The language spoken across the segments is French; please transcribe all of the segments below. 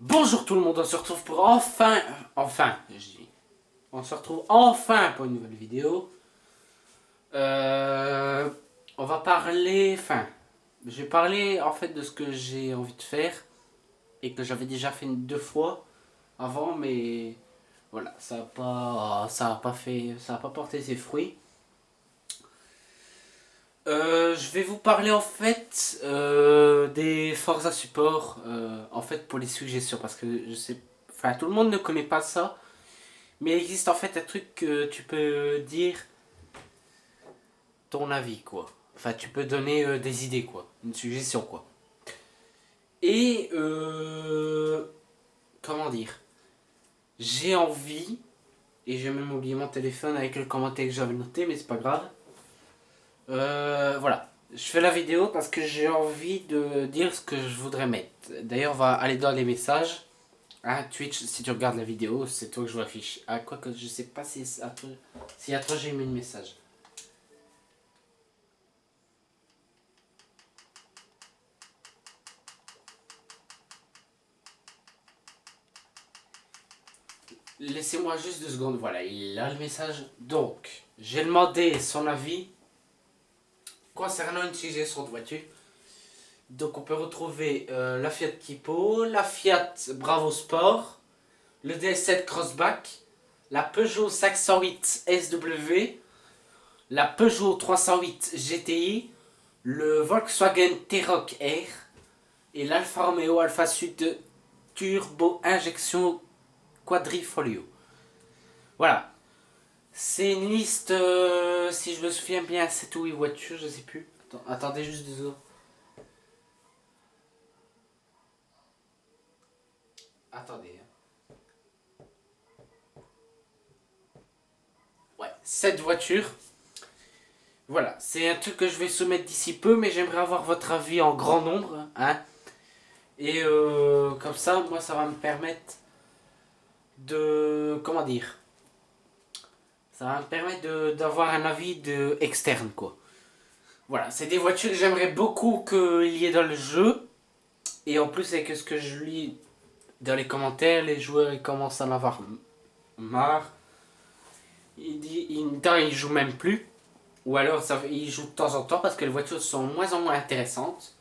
Bonjour tout le monde, on se retrouve pour on se retrouve enfin pour une nouvelle vidéo. Euh, on va parler, je vais parler en fait de ce que j'ai envie de faire et que j'avais déjà fait deux fois avant, mais voilà, ça a pas porté ses fruits. Je vais vous parler en fait des Forza Support en fait pour les suggestions parce que je sais, tout le monde ne connaît pas ça. Mais il existe en fait un truc que tu peux dire ton avis, quoi. Enfin, tu peux donner des idées, quoi. Une suggestion, quoi. Et, comment dire, j'ai envie, et j'ai même oublié mon téléphone avec le commentaire que j'avais noté, mais c'est pas grave. Voilà. Je fais la vidéo parce que j'ai envie de dire ce que je voudrais mettre. D'ailleurs, on va aller dans les messages. Ah, Twitch, si tu regardes la vidéo, c'est toi que je vois afficher. Ah, quoi que je sais pas si à toi, si à toi j'ai mis le message. Laissez-moi juste 2 secondes. Voilà, il a le message. Donc, j'ai demandé son avis concernant une suggestion de voiture. Donc, on peut retrouver la Fiat Tipo, la Fiat Bravo Sport, le DS7 Crossback, la Peugeot 508 SW, la Peugeot 308 GTI, le Volkswagen T-Roc R et l'Alfa Romeo Alpha Sud Turbo Injection Quadrifoglio. Voilà. C'est une liste, si je me souviens bien, 7 ou 8 voitures, je sais plus. Attendez juste 2 secondes. Attendez. Ouais, 7 voitures. Voilà, c'est un truc que je vais soumettre d'ici peu, mais j'aimerais avoir votre avis en grand nombre. Hein. Et comme ça, moi, ça va me permettre de... Comment dire? Ça va me permettre d'avoir un avis externe, quoi. Voilà, c'est des voitures que j'aimerais beaucoup qu'il y ait dans le jeu. Et en plus, avec ce que je lis dans les commentaires, les joueurs ils commencent à en avoir marre. Ils jouent même plus. Ou alors ils jouent de temps en temps parce que les voitures sont de moins en moins intéressantes.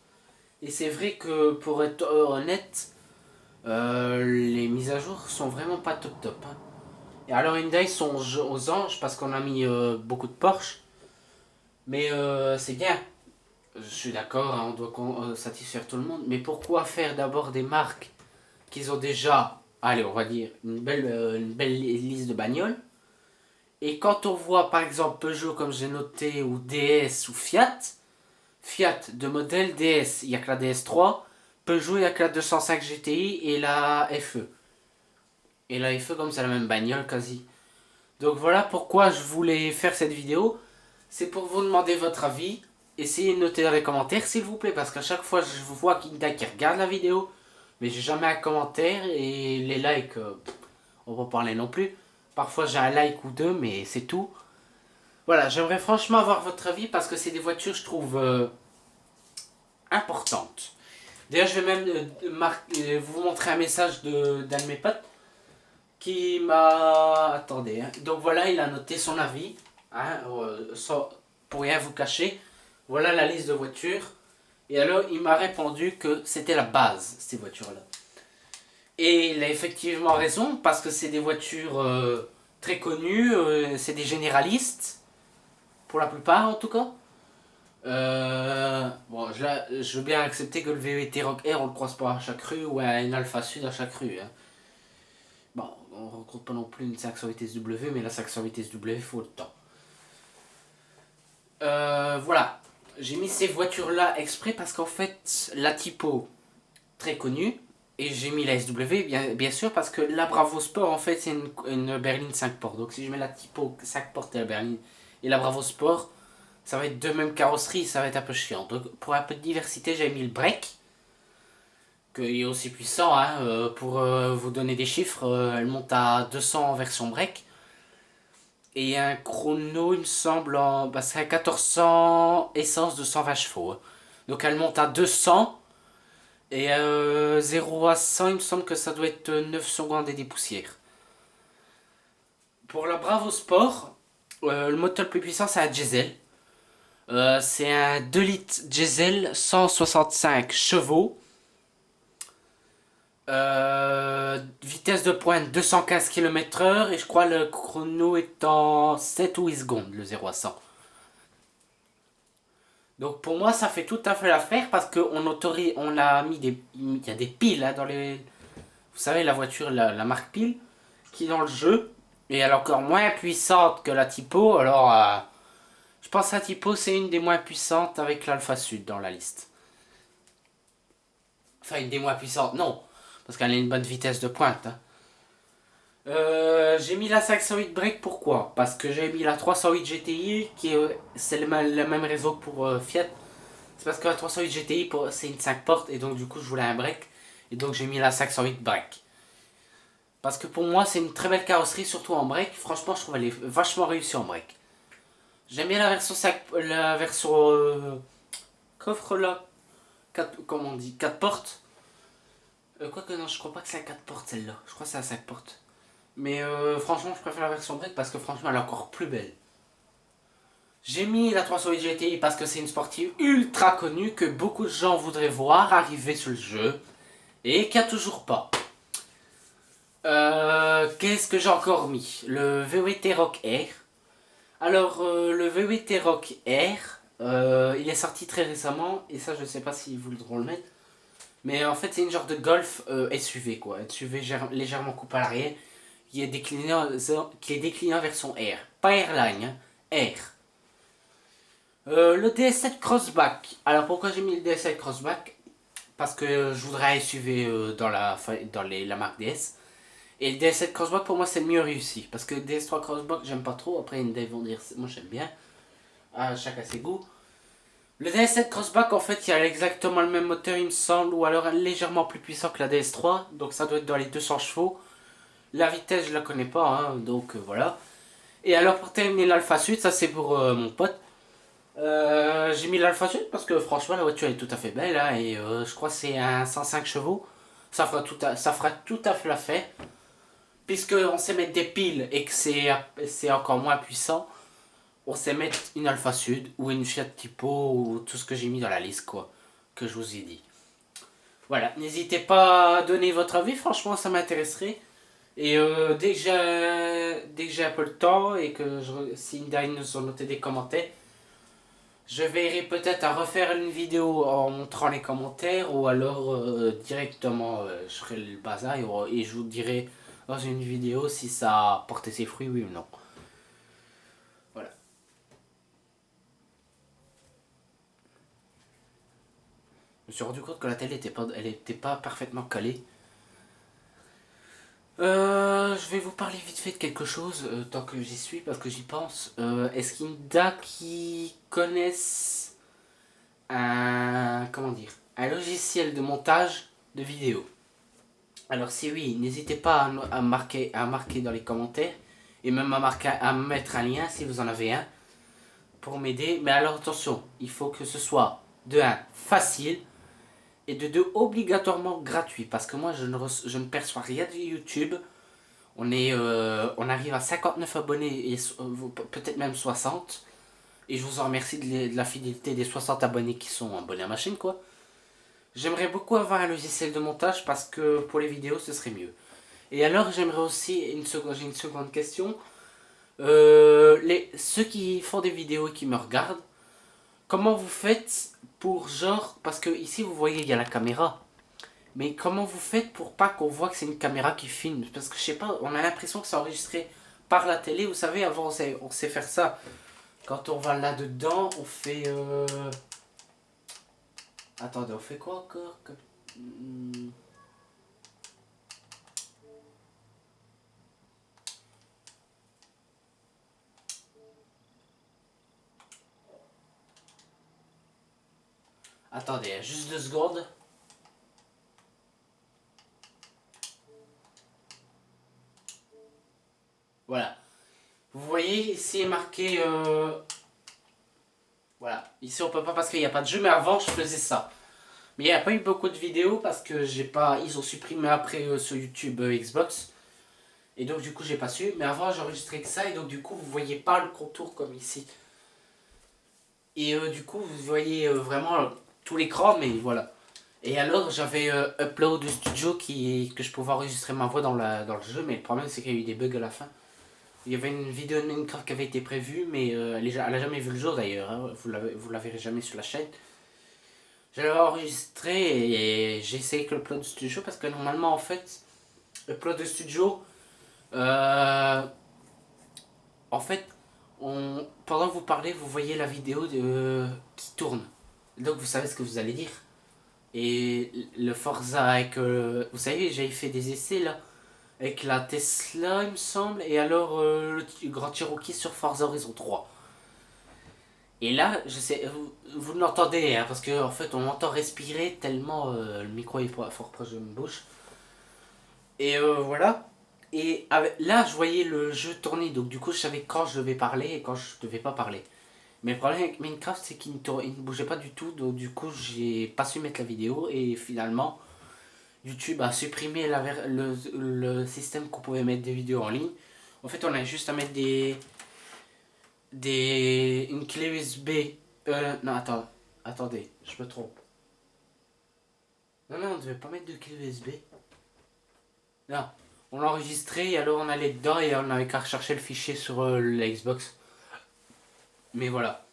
Et c'est vrai que pour être honnête, les mises à jour sont vraiment pas top top. Hein. Et alors Hyundai sont aux anges parce qu'on a mis beaucoup de Porsche. Mais c'est bien. Je suis d'accord, hein, on doit satisfaire tout le monde. Mais pourquoi faire d'abord des marques qu'ils ont déjà, allez, on va dire, une belle liste de bagnoles. Et quand on voit par exemple Peugeot, comme j'ai noté, ou DS ou Fiat, Fiat de modèle DS, il n'y a que la DS3, Peugeot, il n'y a que la 205 GTI et la FE. Et la FE, comme c'est la même bagnole quasi. Donc voilà pourquoi je voulais faire cette vidéo. C'est pour vous demander votre avis. Essayez de noter dans les commentaires, s'il vous plaît, parce qu'à chaque fois, je vois qu'il y en a qui regardent la vidéo, mais j'ai jamais un commentaire et les likes, on va parler non plus. Parfois j'ai un like ou deux, mais c'est tout. Voilà, j'aimerais franchement avoir votre avis parce que c'est des voitures, je trouve, importantes. D'ailleurs, je vais même vous montrer un message d'un de mes potes qui m'a... Attendez, hein. Donc voilà, il a noté son avis, hein, pour rien vous cacher. Voilà la liste de voitures. Et alors, il m'a répondu que c'était la base, ces voitures-là. Et il a effectivement raison, parce que c'est des voitures très connues, c'est des généralistes, pour la plupart en tout cas. Bon, je veux bien accepter que le VET Rock R, on le croise pas à chaque rue, ou un Alpha Sud à chaque rue. Hein. Bon, on ne rencontre pas non plus une 508 SW, mais la 508 SW, il faut le temps. Voilà, j'ai mis ces voitures-là exprès parce qu'en fait, la typo, très connue, et j'ai mis la SW, bien sûr, parce que la Bravo Sport, en fait, c'est une berline 5 portes. Donc si je mets la typo 5 portes et la berline et la Bravo Sport, ça va être deux mêmes carrosseries, ça va être un peu chiant. Donc pour un peu de diversité, j'ai mis le break, qui est aussi puissant, hein, pour vous donner des chiffres, elle monte à 200 en version break. Et un chrono, il me semble, c'est un 1400 essence de 120 chevaux. Hein. Donc elle monte à 200 Et 0 à 100, il me semble que ça doit être 9 secondes et des poussières. Pour la Bravo Sport, le moteur le plus puissant c'est un diesel. C'est un 2 litres diesel 165 chevaux. Vitesse de pointe 215 km/h et je crois le chrono est en 7 ou 8 secondes, le 0 à 100. Donc pour moi ça fait tout à fait l'affaire parce qu'on autorise, on a mis des, il y a des piles hein, dans les, vous savez la voiture, la marque pile qui est dans le jeu et elle est encore moins puissante que la Tipo. Alors je pense que la Tipo c'est une des moins puissantes avec l'Alpha Sud dans la liste. Enfin une des moins puissantes, non, parce qu'elle a une bonne vitesse de pointe. Hein. J'ai mis la 508 break, pourquoi? Parce que j'ai mis la 308 GTI qui est c'est le même réseau que pour Fiat. C'est parce que la 308 GTI c'est une 5 portes et donc du coup je voulais un break et donc j'ai mis la 508 break. Parce que pour moi c'est une très belle carrosserie surtout en break. Franchement je trouve elle est vachement réussie en break. J'aime bien la version 5, la version coffre là, 4, comment on dit, 4 portes. Quoique non je crois pas que c'est un 4 portes celle-là. Je crois que c'est un 5 portes. Mais franchement, je préfère la version break parce que franchement, elle est encore plus belle. J'ai mis la 308 GTI parce que c'est une sportive ultra connue que beaucoup de gens voudraient voir arriver sur le jeu et qu'il n'y a toujours pas. Qu'est-ce que j'ai encore mis? Le VWT Rock Air. Alors, le VWT Rock Air, il est sorti très récemment et ça, je sais pas s'ils voudront le mettre. Mais en fait, c'est une genre de Golf SUV quoi. SUV légèrement coupé à l'arrière qui est décliné en version Air. Pas Airline, hein, Air. Le DS7 Crossback. Alors pourquoi j'ai mis le DS7 Crossback? Parce que je voudrais un SUV dans la marque DS. Et le DS7 Crossback pour moi c'est le mieux réussi. Parce que le DS3 Crossback j'aime pas trop. Après ils vont dire moi j'aime bien. Chacun ses goûts. Le DS7 Crossback en fait il a exactement le même moteur il me semble. Ou alors légèrement plus puissant que la DS3. Donc ça doit être dans les 200 chevaux. La vitesse, je la connais pas, hein, donc voilà. Et alors pour terminer l'Alpha Sud, ça c'est pour mon pote. J'ai mis l'Alpha Sud parce que franchement la voiture est tout à fait belle hein, et je crois que c'est un 105 chevaux. Ça fera tout à fait l'affaire. Puisque on sait mettre des piles et que c'est encore moins puissant, on sait mettre une Alpha Sud ou une Fiat Tipo ou tout ce que j'ai mis dans la liste quoi, que je vous ai dit. Voilà, n'hésitez pas à donner votre avis, franchement ça m'intéresserait. Et dès que j'ai un peu le temps et que si Indaï nous ont noté des commentaires, je verrai peut-être à refaire une vidéo en montrant les commentaires ou alors directement je ferai le bazar et je vous dirai dans une vidéo si ça a porté ses fruits oui ou non. Voilà. Je me suis rendu compte que la télé était pas parfaitement calée. Je vais vous parler vite fait de quelque chose tant que j'y suis parce que j'y pense. Est-ce qu'il y en a qui connaissent comment dire, un logiciel de montage de vidéos? Alors si oui, n'hésitez pas à marquer dans les commentaires et même à mettre un lien si vous en avez un pour m'aider. Mais alors attention, il faut que ce soit de 1 facile et de 2 obligatoirement gratuit parce que moi je ne perçois rien de YouTube. On arrive à 59 abonnés et peut-être même 60. Et je vous en remercie de la fidélité des 60 abonnés qui sont abonnés à ma chaîne quoi. J'aimerais beaucoup avoir un logiciel de montage parce que pour les vidéos ce serait mieux. Et alors j'aimerais aussi, j'ai une seconde question. Ceux qui font des vidéos et qui me regardent, comment vous faites pour genre, parce que ici vous voyez il y a la caméra. Mais comment vous faites pour pas qu'on voit que c'est une caméra qui filme? Parce que je sais pas, on a l'impression que c'est enregistré par la télé. Vous savez, avant on sait faire ça. Quand on va là-dedans, on fait... Attendez, on fait quoi encore Attendez, juste 2 secondes. Voilà. Vous voyez, ici est marqué... Voilà. Ici on peut pas parce qu'il n'y a pas de jeu, mais avant je faisais ça. Mais il n'y a pas eu beaucoup de vidéos parce que j'ai pas. Ils ont supprimé après sur YouTube Xbox. Et donc du coup j'ai pas su. Mais avant j'enregistrais que ça et donc du coup vous voyez pas le contour comme ici. Et du coup vous voyez vraiment tout l'écran mais voilà. Et alors j'avais Upload Studio que je pouvais enregistrer ma voix dans le jeu. Mais le problème c'est qu'il y a eu des bugs à la fin. Il y avait une vidéo de Minecraft qui avait été prévue mais elle a jamais vu le jour d'ailleurs. Hein. Vous la verrez jamais sur la chaîne. Je l'avais enregistré et j'ai essayé avec Upload Studio parce que normalement en fait Upload Studio en fait pendant que vous parlez vous voyez la vidéo qui tourne donc vous savez ce que vous allez dire et le Forza avec vous savez j'avais fait des essais là avec la Tesla il me semble et alors le Grand Cherokee sur Forza Horizon 3 et là je sais vous l'entendez hein, parce que en fait on entend respirer tellement le micro est fort proche de ma bouche et voilà. Et là, je voyais le jeu tourner, donc du coup, je savais quand je devais parler et quand je devais pas parler. Mais le problème avec Minecraft, c'est qu'il il ne bougeait pas du tout, donc du coup, j'ai pas su mettre la vidéo et finalement, YouTube a supprimé le système qu'on pouvait mettre des vidéos en ligne. En fait, on a juste à mettre une clé USB. Non, attendez, je me trompe. Non, on ne devait pas mettre de clé USB. Non, on l'a enregistré et alors on allait dedans et on avait qu'à rechercher le fichier sur la Xbox. Mais voilà.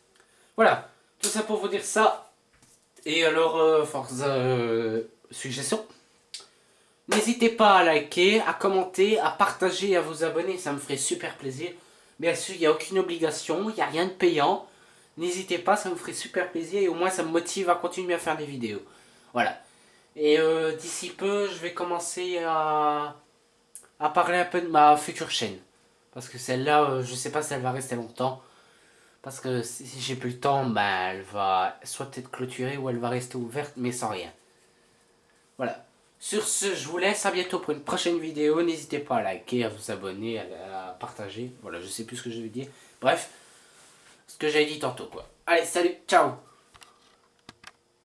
Voilà, tout ça pour vous dire ça. Et alors, Forza suggestion. N'hésitez pas à liker, à commenter, à partager et à vous abonner, ça me ferait super plaisir. Bien sûr, il n'y a aucune obligation, il n'y a rien de payant. N'hésitez pas, ça me ferait super plaisir et au moins ça me motive à continuer à faire des vidéos. Voilà. Et d'ici peu, je vais commencer à parler un peu de ma future chaîne. Parce que celle-là, je sais pas si elle va rester longtemps. Parce que si j'ai plus le temps, bah, elle va soit être clôturée ou elle va rester ouverte, mais sans rien. Voilà. Sur ce, je vous laisse. À bientôt pour une prochaine vidéo. N'hésitez pas à liker, à vous abonner, à partager. Voilà, je sais plus ce que je vais dire. Bref, ce que j'avais dit tantôt, quoi. Allez, salut, ciao!